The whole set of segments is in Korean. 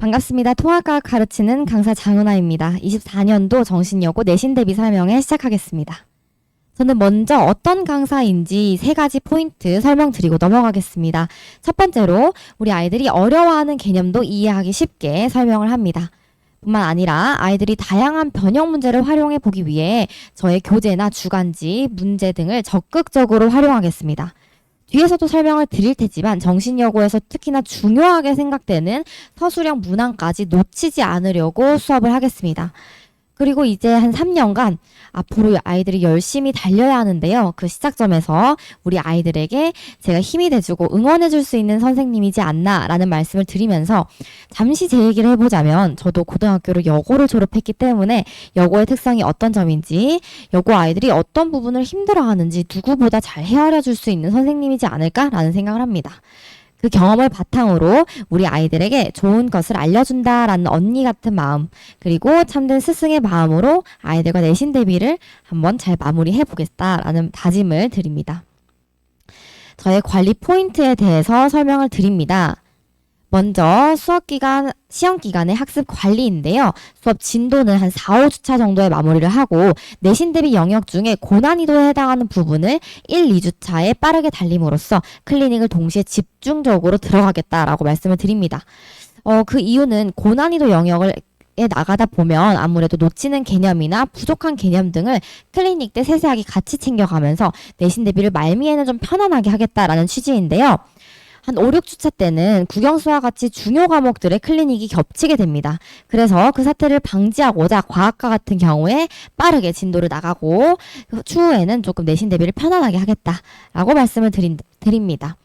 반갑습니다. 통합과학 가르치는 강사 장은아입니다. 24년도 정신여고 내신 대비 설명회 시작하겠습니다. 저는 먼저 어떤 강사인지 3가지 포인트 설명드리고 넘어가겠습니다. 첫 번째로 우리 아이들이 어려워하는 개념도 이해하기 쉽게 설명을 합니다. 뿐만 아니라 아이들이 다양한 변형 문제를 활용해 보기 위해 저의 교재나 주간지, 문제 등을 적극적으로 활용하겠습니다. 뒤에서도 설명을 드릴 테지만 정신여고에서 특히나 중요하게 생각되는 서술형 문항까지 놓치지 않으려고 수업을 하겠습니다. 그리고 이제 한 3년간 앞으로 아이들이 열심히 달려야 하는데요. 그 시작점에서 우리 아이들에게 제가 힘이 돼주고 응원해줄 수 있는 선생님이지 않나라는 말씀을 드리면서 잠시 제 얘기를 해보자면 저도 고등학교로 여고를 졸업했기 때문에 여고의 특성이 어떤 점인지 여고 아이들이 어떤 부분을 힘들어하는지 누구보다 잘 헤아려줄 수 있는 선생님이지 않을까라는 생각을 합니다. 그 경험을 바탕으로 우리 아이들에게 좋은 것을 알려준다라는 언니 같은 마음, 그리고 참된 스승의 마음으로 아이들과 내신 대비를 한번 잘 마무리해 보겠다라는 다짐을 드립니다. 저의 관리 포인트에 대해서 설명을 드립니다. 먼저 수업기간, 시험기간의 학습 관리인데요. 수업 진도는 한 4, 5주차 정도에 마무리를 하고 내신 대비 영역 중에 고난이도에 해당하는 부분을 1, 2주차에 빠르게 달림으로써 클리닉을 동시에 집중적으로 들어가겠다라고 말씀을 드립니다. 그 이유는 고난이도 영역을 나가다 보면 아무래도 놓치는 개념이나 부족한 개념 등을 클리닉 때 세세하게 같이 챙겨가면서 내신 대비를 말미에는 좀 편안하게 하겠다라는 취지인데요. 한 5, 6주차 때는 국영수와 같이 중요 과목들의 클리닉이 겹치게 됩니다. 그래서 그 사태를 방지하고자 과학과 같은 경우에 빠르게 진도를 나가고 추후에는 조금 내신 대비를 편안하게 하겠다라고 말씀을 드립니다.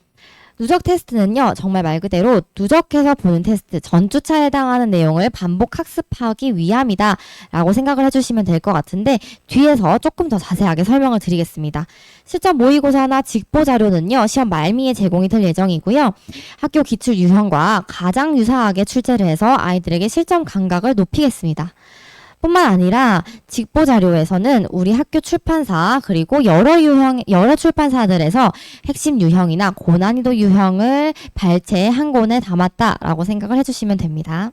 누적 테스트는요, 정말 말 그대로 누적해서 보는 테스트, 전주차에 해당하는 내용을 반복 학습하기 위함이다 라고 생각을 해주시면 될 것 같은데 뒤에서 조금 더 자세하게 설명을 드리겠습니다. 실전 모의고사나 직보 자료는요, 시험 말미에 제공이 될 예정이고요. 학교 기출 유형과 가장 유사하게 출제를 해서 아이들에게 실전 감각을 높이겠습니다. 뿐만 아니라 직보 자료에서는 우리 학교 출판사 그리고 여러 출판사들에서 핵심 유형이나 고난이도 유형을 발췌 한 권에 담았다라고 생각을 해주시면 됩니다.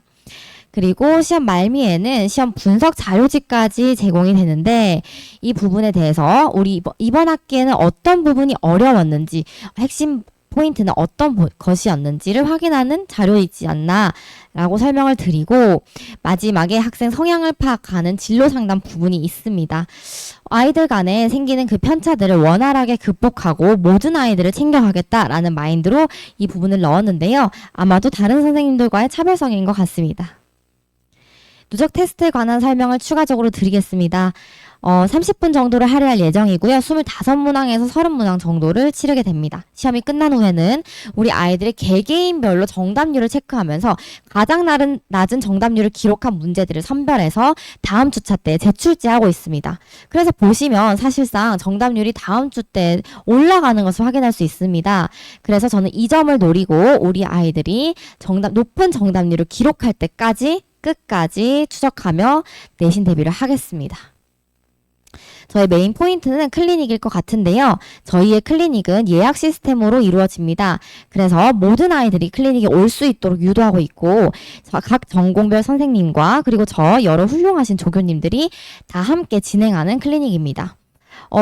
그리고 시험 말미에는 시험 분석 자료집까지 제공이 되는데 이 부분에 대해서 우리 이번 학기에는 어떤 부분이 어려웠는지 핵심 포인트는 어떤 것이었는지를 확인하는 자료이지 않나 라고 설명을 드리고 마지막에 학생 성향을 파악하는 진로 상담 부분이 있습니다. 아이들 간에 생기는 그 편차들을 원활하게 극복하고 모든 아이들을 챙겨가겠다라는 마인드로 이 부분을 넣었는데요. 아마도 다른 선생님들과의 차별성인 것 같습니다. 누적 테스트에 관한 설명을 추가적으로 드리겠습니다. 30분 정도를 할애할 예정이고요. 25문항에서 30문항 정도를 치르게 됩니다. 시험이 끝난 후에는 우리 아이들의 개개인별로 정답률을 체크하면서 가장 낮은 정답률을 기록한 문제들을 선별해서 다음 주차 때 재출제하고 있습니다. 그래서 보시면 사실상 정답률이 다음 주 때 올라가는 것을 확인할 수 있습니다. 그래서 저는 이 점을 노리고 우리 아이들이 높은 정답률을 기록할 때까지 끝까지 추적하며 내신 대비를 하겠습니다. 저의 메인 포인트는 클리닉일 것 같은데요. 저희의 클리닉은 예약 시스템으로 이루어집니다. 그래서 모든 아이들이 클리닉에 올 수 있도록 유도하고 있고 각 전공별 선생님과 그리고 저 여러 훌륭하신 조교님들이 다 함께 진행하는 클리닉입니다.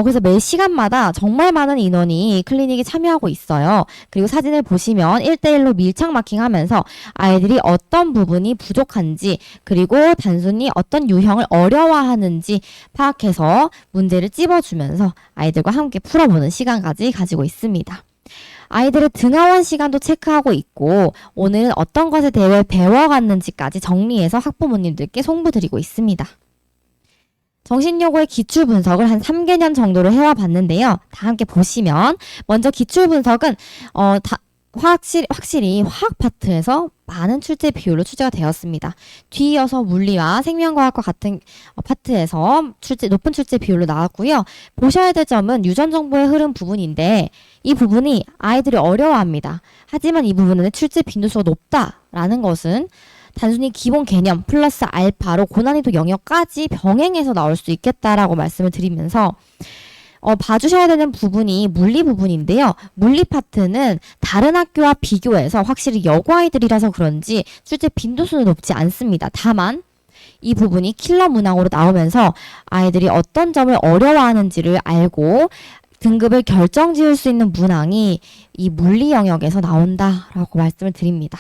그래서 매 시간마다 정말 많은 인원이 클리닉에 참여하고 있어요. 그리고 사진을 보시면 1대1로 밀착 마킹하면서 아이들이 어떤 부분이 부족한지 그리고 단순히 어떤 유형을 어려워하는지 파악해서 문제를 찝어주면서 아이들과 함께 풀어보는 시간까지 가지고 있습니다. 아이들의 등하원 시간도 체크하고 있고 오늘은 어떤 것에 대해 배워갔는지까지 정리해서 학부모님들께 송부드리고 있습니다. 정신여고의 기출 분석을 한 3개년 정도를 해와 봤는데요. 다 함께 보시면 먼저 기출 분석은 확실히 화학 파트에서 많은 출제 비율로 출제가 되었습니다. 뒤이어서 물리와 생명과학과 같은 파트에서 높은 출제 비율로 나왔고요. 보셔야 될 점은 유전 정보의 흐름 부분인데 이 부분이 아이들이 어려워합니다. 하지만 이 부분은 출제 빈도수가 높다라는 것은 단순히 기본 개념 플러스 알파로 고난이도 영역까지 병행해서 나올 수 있겠다라고 말씀을 드리면서 봐주셔야 되는 부분이 물리 부분인데요. 물리 파트는 다른 학교와 비교해서 확실히 여고 아이들이라서 그런지 출제 빈도수는 높지 않습니다. 다만 이 부분이 킬러 문항으로 나오면서 아이들이 어떤 점을 어려워하는지를 알고 등급을 결정지을 수 있는 문항이 이 물리 영역에서 나온다라고 말씀을 드립니다.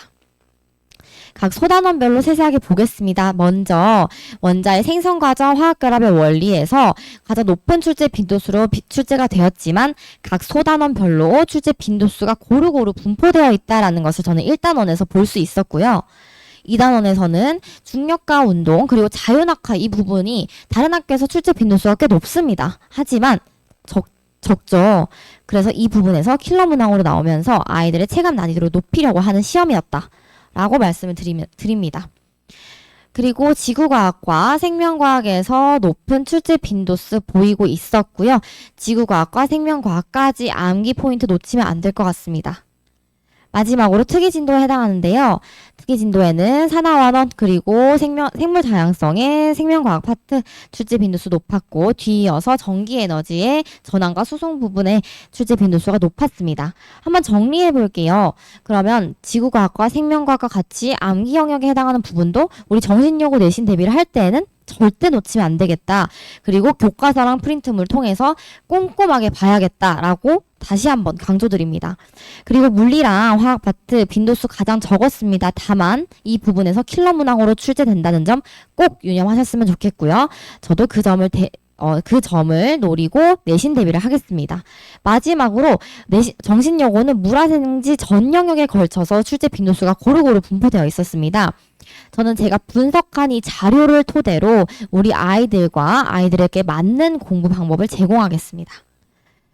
각 소단원별로 세세하게 보겠습니다. 먼저 원자의 생성과정 화학결합의 원리에서 가장 높은 출제 빈도수로 출제가 되었지만 각 소단원별로 출제 빈도수가 고루고루 분포되어 있다는 것을 저는 1단원에서 볼 수 있었고요. 2단원에서는 중력과 운동 그리고 자유낙하 이 부분이 다른 학교에서 출제 빈도수가 꽤 높습니다. 하지만 적죠. 그래서 이 부분에서 킬러 문항으로 나오면서 아이들의 체감 난이도를 높이려고 하는 시험이었다. 라고 말씀을 드립니다. 그리고 지구과학과 생명과학에서 높은 출제 빈도수 보이고 있었고요. 지구과학과 생명과학까지 암기 포인트 놓치면 안 될 것 같습니다. 마지막으로 특이진도에 해당하는데요. 특이진도에는 산화완원 그리고 생물 다양성의 생명과학 파트 출제 빈도수 높았고 뒤이어서 전기에너지의 전환과 수송 부분의 출제 빈도수가 높았습니다. 한번 정리해 볼게요. 그러면 지구과학과 생명과학과 같이 암기 영역에 해당하는 부분도 우리 정신여고 내신 대비를 할 때는 절대 놓치면 안 되겠다. 그리고 교과서랑 프린트물 통해서 꼼꼼하게 봐야겠다라고 다시 한번 강조드립니다. 그리고 물리랑 화학 파트 빈도수 가장 적었습니다. 다만 이 부분에서 킬러 문항으로 출제된다는 점 꼭 유념하셨으면 좋겠고요. 저도 그 점을 노리고 내신 대비를 하겠습니다. 마지막으로 정신여고는 물화생지 전 영역에 걸쳐서 출제 빈도수가 고루고루 분포되어 있었습니다. 저는 제가 분석한 이 자료를 토대로 우리 아이들에게 맞는 공부 방법을 제공하겠습니다.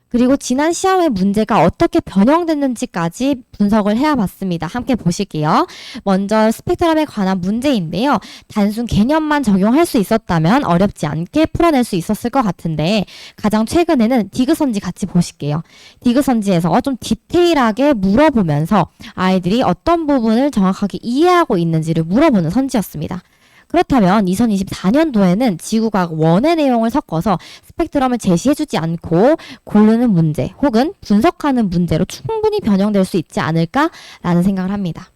그리고 지난 시험의 문제가 어떻게 변형됐는지까지 분석을 해봤습니다. 함께 보실게요. 먼저 스펙트럼에 관한 문제인데요. 단순 개념만 적용할 수 있었다면 어렵지 않게 풀어낼 수 있었을 것 같은데 가장 최근에는 디귿선지 같이 보실게요. 디귿선지에서 좀 디테일하게 물어보면서 아이들이 어떤 부분을 정확하게 이해하고 있는지를 물어보는 선지였습니다. 그렇다면 2024년도에는 지구과학 1의 내용을 섞어서 스펙트럼을 제시해주지 않고 고르는 문제 혹은 분석하는 문제로 충분히 변형될 수 있지 않을까라는 생각을 합니다.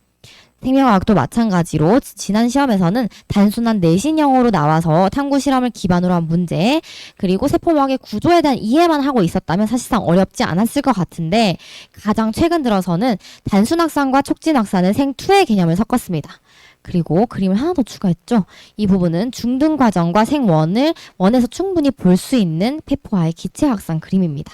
생명과학도 마찬가지로 지난 시험에서는 단순한 내신형으로 나와서 탐구 실험을 기반으로 한 문제 그리고 세포막의 구조에 대한 이해만 하고 있었다면 사실상 어렵지 않았을 것 같은데 가장 최근 들어서는 단순학산과 촉진학산의 생2의 개념을 섞었습니다. 그리고 그림을 하나 더 추가했죠. 이 부분은 중등 과정과 생1을 원에서 충분히 볼 수 있는 페포아의 기체 확산 그림입니다.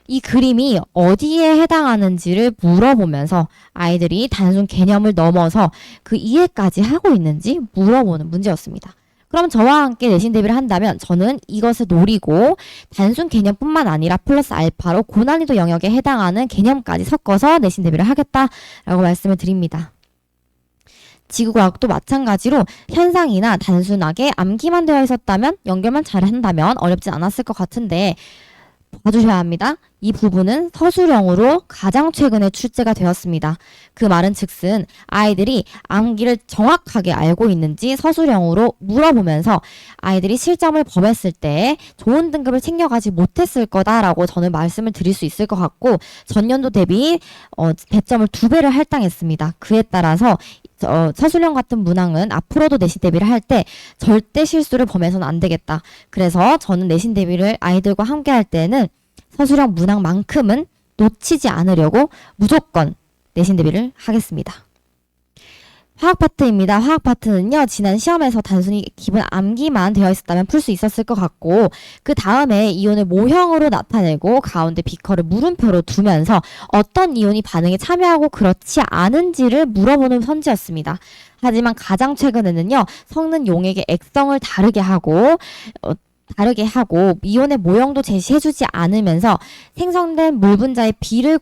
이 그림이 어디에 해당하는지를 물어보면서 아이들이 단순 개념을 넘어서 그 이해까지 하고 있는지 물어보는 문제였습니다. 그럼 저와 함께 내신 대비를 한다면 저는 이것을 노리고 단순 개념뿐만 아니라 플러스 알파로 고난이도 영역에 해당하는 개념까지 섞어서 내신 대비를 하겠다라고 말씀을 드립니다. 지구과학도 마찬가지로 현상이나 단순하게 암기만 되어 있었다면 연결만 잘 한다면 어렵진 않았을 것 같은데 봐주셔야 합니다. 이 부분은 서술형으로 가장 최근에 출제가 되었습니다. 그 말은 즉슨 아이들이 암기를 정확하게 알고 있는지 서술형으로 물어보면서 아이들이 실점을 범했을 때 좋은 등급을 챙겨가지 못했을 거다라고 저는 말씀을 드릴 수 있을 것 같고 전년도 대비 배점을 2배를 할당했습니다. 그에 따라서 서술형 같은 문항은 앞으로도 내신 대비를 할 때 절대 실수를 범해서는 안 되겠다. 그래서 저는 내신 대비를 아이들과 함께 할 때는 서술형 문항만큼은 놓치지 않으려고 무조건 내신 대비를 하겠습니다. 화학 파트입니다. 화학 파트는요. 지난 시험에서 단순히 기본 암기만 되어 있었다면 풀 수 있었을 것 같고 그 다음에 이온을 모형으로 나타내고 가운데 비커를 물음표로 두면서 어떤 이온이 반응에 참여하고 그렇지 않은지를 물어보는 선지였습니다. 하지만 가장 최근에는요. 섞는 용액의 액성을 다르게 하고 이온의 모형도 제시해주지 않으면서 생성된 물 분자의 비를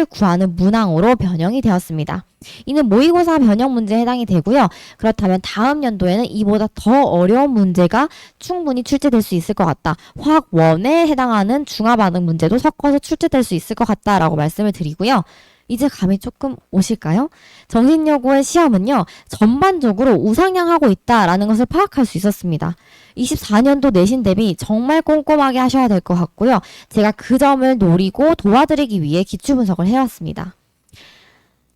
구하는 문항으로 변형이 되었습니다. 이는 모의고사 변형 문제에 해당이 되고요. 그렇다면 다음 연도에는 이보다 더 어려운 문제가 충분히 출제될 수 있을 것 같다. 화학 1에 해당하는 중화 반응 문제도 섞어서 출제될 수 있을 것 같다라고 말씀을 드리고요. 이제 감이 조금 오실까요? 정신여고의 시험은요, 전반적으로 우상향하고 있다라는 것을 파악할 수 있었습니다. 24년도 내신 대비 정말 꼼꼼하게 하셔야 될 것 같고요. 제가 그 점을 노리고 도와드리기 위해 기출 분석을 해왔습니다.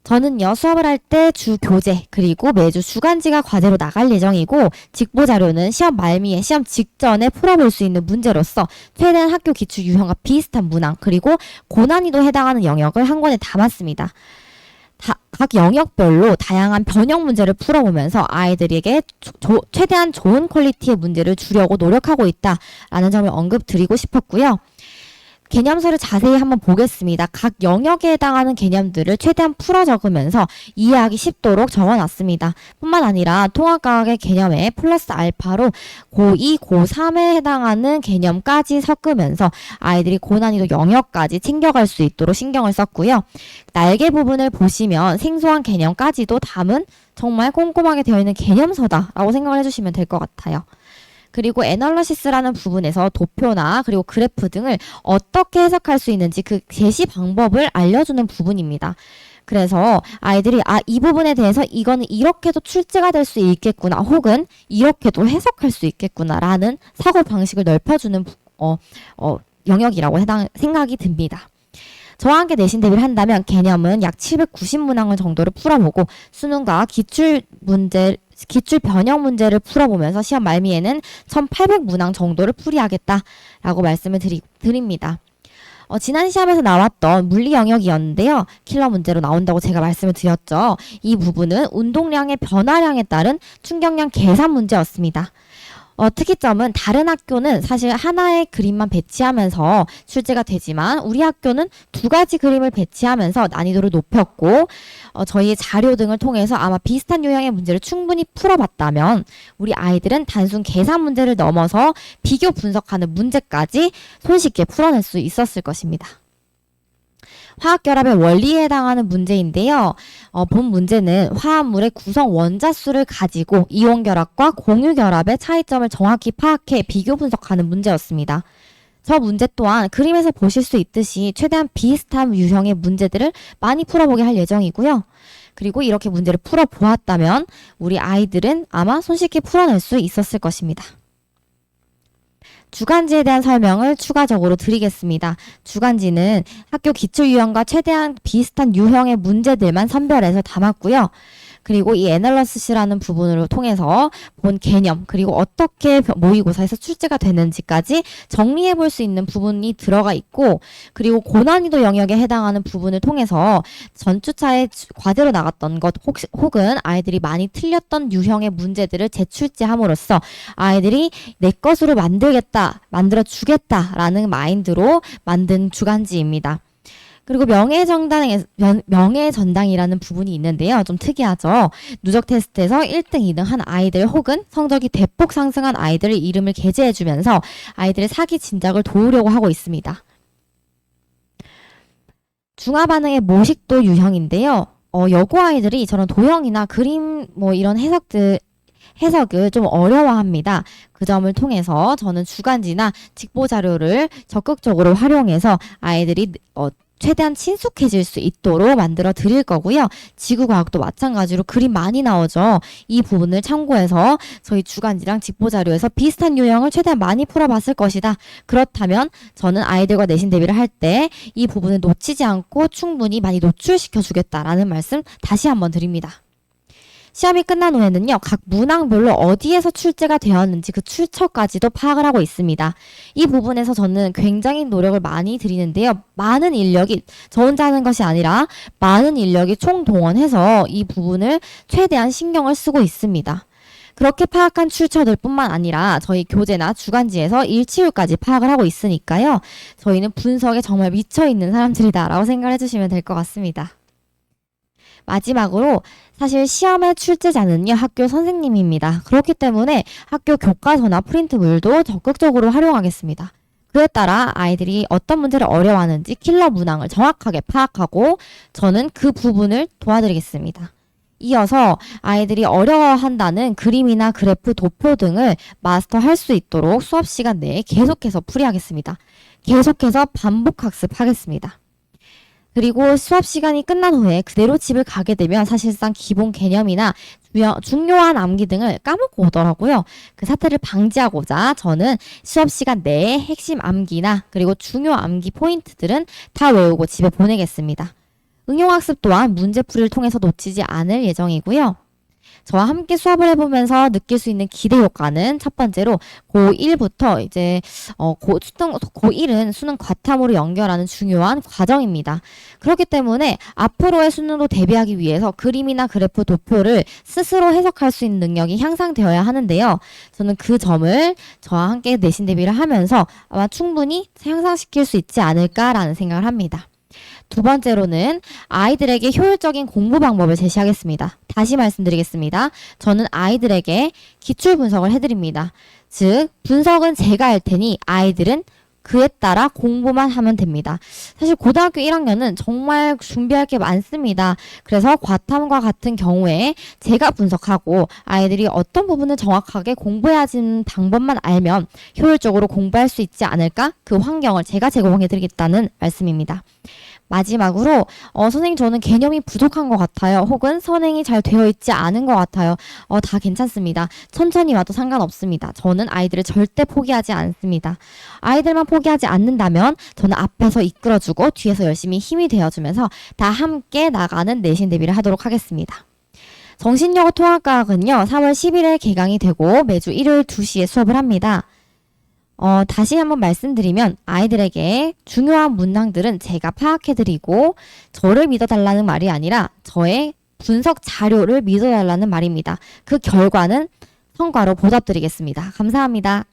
저는요, 수업을 할 때 주 교재 그리고 매주 주간지가 과제로 나갈 예정이고, 직보 자료는 시험 말미에 시험 직전에 풀어볼 수 있는 문제로서 최대한 학교 기출 유형과 비슷한 문항 그리고 고난이도 해당하는 영역을 한 권에 담았습니다. 각 영역별로 다양한 변형 문제를 풀어보면서 아이들에게 최대한 좋은 퀄리티의 문제를 주려고 노력하고 있다라는 점을 언급드리고 싶었고요. 개념서를 자세히 한번 보겠습니다. 각 영역에 해당하는 개념들을 최대한 풀어 적으면서 이해하기 쉽도록 적어놨습니다. 뿐만 아니라 통합과학의 개념에 플러스 알파로 고2, 고3에 해당하는 개념까지 섞으면서 아이들이 고난이도 영역까지 챙겨갈 수 있도록 신경을 썼고요. 날개 부분을 보시면 생소한 개념까지도 담은 정말 꼼꼼하게 되어 있는 개념서다라고 생각을 해주시면 될 것 같아요. 그리고 애널러시스라는 부분에서 도표나 그리고 그래프 등을 어떻게 해석할 수 있는지 그 제시 방법을 알려주는 부분입니다. 그래서 아이들이 이 부분에 대해서 이거는 이렇게도 출제가 될 수 있겠구나, 혹은 이렇게도 해석할 수 있겠구나 라는 사고 방식을 넓혀주는 영역이라고 생각이 듭니다. 저와 함께 내신 대비를 한다면 개념은 약 790문항을 정도를 풀어보고 수능과 기출 변형 문제를 풀어보면서 시험 말미에는 1800문항 정도를 풀이하겠다라고 말씀을 드립니다. 지난 시험에서 나왔던 물리 영역이었는데요. 킬러 문제로 나온다고 제가 말씀을 드렸죠. 이 부분은 운동량의 변화량에 따른 충격량 계산 문제였습니다. 특이점은 다른 학교는 사실 하나의 그림만 배치하면서 출제가 되지만 우리 학교는 두 가지 그림을 배치하면서 난이도를 높였고 저희의 자료 등을 통해서 아마 비슷한 유형의 문제를 충분히 풀어봤다면 우리 아이들은 단순 계산 문제를 넘어서 비교 분석하는 문제까지 손쉽게 풀어낼 수 있었을 것입니다. 화학결합의 원리에 해당하는 문제인데요. 본 문제는 화합물의 구성 원자수를 가지고 이온결합과 공유결합의 차이점을 정확히 파악해 비교 분석하는 문제였습니다. 저 문제 또한 그림에서 보실 수 있듯이 최대한 비슷한 유형의 문제들을 많이 풀어보게 할 예정이고요. 그리고 이렇게 문제를 풀어보았다면 우리 아이들은 아마 손쉽게 풀어낼 수 있었을 것입니다. 주간지에 대한 설명을 추가적으로 드리겠습니다. 주간지는 학교 기출 유형과 최대한 비슷한 유형의 문제들만 선별해서 담았고요. 그리고 이 애널러시스라는 부분을 통해서 본 개념 그리고 어떻게 모의고사에서 출제가 되는지까지 정리해 볼 수 있는 부분이 들어가 있고, 그리고 고난이도 영역에 해당하는 부분을 통해서 전주차에 과제로 나갔던 것 혹은 아이들이 많이 틀렸던 유형의 문제들을 재출제함으로써 아이들이 내 것으로 만들어 주겠다라는 마인드로 만든 주간지입니다. 그리고 명예전당이라는 부분이 있는데요. 좀 특이하죠. 누적 테스트에서 1등, 2등 한 아이들 혹은 성적이 대폭 상승한 아이들의 이름을 게재해주면서 아이들의 사기 진작을 도우려고 하고 있습니다. 중화반응의 모식도 유형인데요. 여고 아이들이 저런 도형이나 그림 이런 해석을 좀 어려워합니다. 그 점을 통해서 저는 주간지나 직보 자료를 적극적으로 활용해서 아이들이 최대한 친숙해질 수 있도록 만들어 드릴 거고요. 지구과학도 마찬가지로 그림 많이 나오죠. 이 부분을 참고해서 저희 주간지랑 직보 자료에서 비슷한 유형을 최대한 많이 풀어봤을 것이다. 그렇다면 저는 아이들과 내신 대비를 할 때 이 부분을 놓치지 않고 충분히 많이 노출시켜 주겠다라는 말씀 다시 한번 드립니다. 시험이 끝난 후에는요, 각 문항별로 어디에서 출제가 되었는지 그 출처까지도 파악을 하고 있습니다. 이 부분에서 저는 굉장히 노력을 많이 드리는데요. 많은 인력이, 저 혼자 하는 것이 아니라 많은 인력이 총동원해서 이 부분을 최대한 신경을 쓰고 있습니다. 그렇게 파악한 출처들 뿐만 아니라 저희 교재나 주간지에서 일치율까지 파악을 하고 있으니까요. 저희는 분석에 정말 미쳐있는 사람들이다라고 생각을 해주시면 될 것 같습니다. 마지막으로 사실 시험의 출제자는요, 학교 선생님입니다. 그렇기 때문에 학교 교과서나 프린트물도 적극적으로 활용하겠습니다. 그에 따라 아이들이 어떤 문제를 어려워하는지 킬러 문항을 정확하게 파악하고 저는 그 부분을 도와드리겠습니다. 이어서 아이들이 어려워한다는 그림이나 그래프, 도표 등을 마스터할 수 있도록 수업 시간 내에 계속해서 풀이하겠습니다. 계속해서 반복 학습하겠습니다. 그리고 수업 시간이 끝난 후에 그대로 집을 가게 되면 사실상 기본 개념이나 중요한 암기 등을 까먹고 오더라고요. 그 사태를 방지하고자 저는 수업 시간 내에 핵심 암기나 그리고 중요 암기 포인트들은 다 외우고 집에 보내겠습니다. 응용학습 또한 문제풀이를 통해서 놓치지 않을 예정이고요. 저와 함께 수업을 해보면서 느낄 수 있는 기대 효과는 첫 번째로 고1부터 이제 고1은 수능 과탐으로 연결하는 중요한 과정입니다. 그렇기 때문에 앞으로의 수능도 대비하기 위해서 그림이나 그래프, 도표를 스스로 해석할 수 있는 능력이 향상되어야 하는데요. 저는 그 점을 저와 함께 내신 대비를 하면서 아마 충분히 향상시킬 수 있지 않을까라는 생각을 합니다. 두 번째로는 아이들에게 효율적인 공부 방법을 제시하겠습니다. 다시 말씀드리겠습니다. 저는 아이들에게 기출 분석을 해드립니다. 즉, 분석은 제가 할 테니 아이들은 그에 따라 공부만 하면 됩니다. 사실 고등학교 1학년은 정말 준비할 게 많습니다. 그래서 과탐과 같은 경우에 제가 분석하고 아이들이 어떤 부분을 정확하게 공부해야 하는 방법만 알면 효율적으로 공부할 수 있지 않을까? 그 환경을 제가 제공해드리겠다는 말씀입니다. 마지막으로 선생님 저는 개념이 부족한 것 같아요. 혹은 선행이 잘 되어 있지 않은 것 같아요. 다 괜찮습니다. 천천히 와도 상관없습니다. 저는 아이들을 절대 포기하지 않습니다. 아이들만 포기하지 않는다면 저는 앞에서 이끌어주고 뒤에서 열심히 힘이 되어주면서 다 함께 나가는 내신 대비를 하도록 하겠습니다. 정신여고 통합과학은요. 3월 10일에 개강이 되고 매주 일요일 2시에 수업을 합니다. 다시 한번 말씀드리면 아이들에게 중요한 문항들은 제가 파악해드리고 저를 믿어달라는 말이 아니라 저의 분석 자료를 믿어달라는 말입니다. 그 결과는 성과로 보답드리겠습니다. 감사합니다.